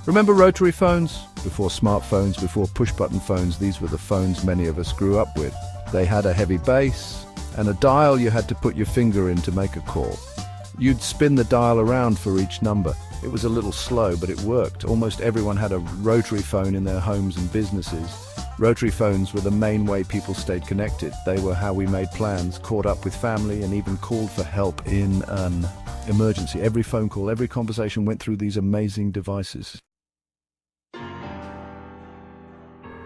Remember rotary phones? Before smartphones, before push-button phones, these were the phones many of us grew up with. They had a heavy base and a dial you had to put your finger in to make a call. You'd spin the dial around for each number. It was a little slow, but it worked. Almost everyone had a rotary phone in their homes and businesses. Rotary phones were the main way people stayed connected. They were how we made plans, caught up with family, and even called for help in an emergency. Every phone call, every conversation went through these amazing devices.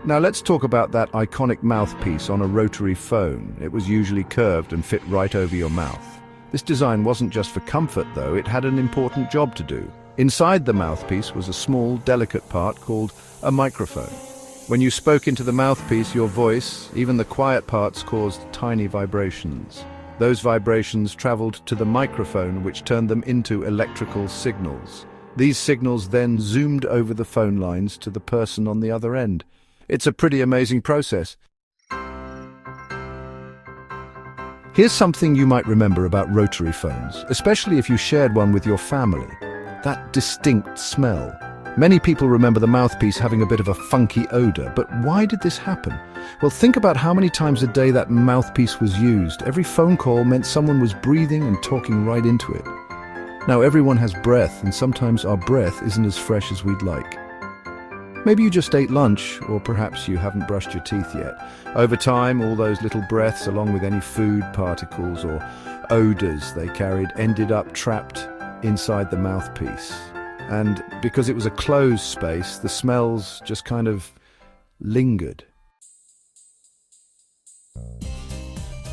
Now let's talk about that iconic mouthpiece on a rotary phone. It was usually curved and fit right over your mouth. This design wasn't just for comfort, though. It had an important job to do. Inside the mouthpiece was a small, delicate part called a microphone. When you spoke into the mouthpiece, your voice, even the quiet parts, caused tiny vibrations. Those vibrations traveled to the microphone, which turned them into electrical signals. These signals then zoomed over the phone lines to the person on the other end. It's a pretty amazing process. Here's something you might remember about rotary phones, especially if you shared one with your family. That distinct smell. Many people remember the mouthpiece having a bit of a funky odor, but why did this happen? Well, think about how many times a day that mouthpiece was used. Every phone call meant someone was breathing and talking right into it. Now, everyone has breath, and sometimes our breath isn't as fresh as we'd like. Maybe you just ate lunch, or perhaps you haven't brushed your teeth yet. Over time, all those little breaths, along with any food particles or odors they carried, ended up trapped inside the mouthpiece. And because it was a closed space, the smells just kind of lingered.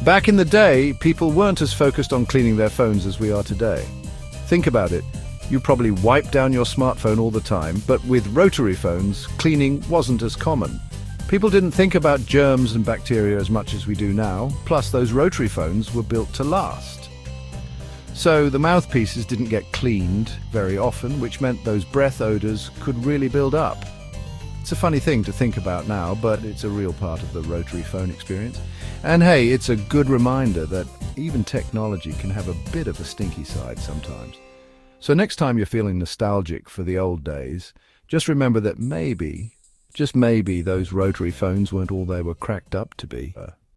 Back in the day, people weren't as focused on cleaning their phones as we are today. Think about it. You probably wipe down your smartphone all the time, but with rotary phones, cleaning wasn't as common. People didn't think about germs and bacteria as much as we do now, plus those rotary phones were built to last. So the mouthpieces didn't get cleaned very often, which meant those breath odors could really build up. It's a funny thing to think about now, but it's a real part of the rotary phone experience. And hey, it's a good reminder that even technology can have a bit of a stinky side sometimes. So next time you're feeling nostalgic for the old days, just remember that maybe, just maybe, those rotary phones weren't all they were cracked up to be.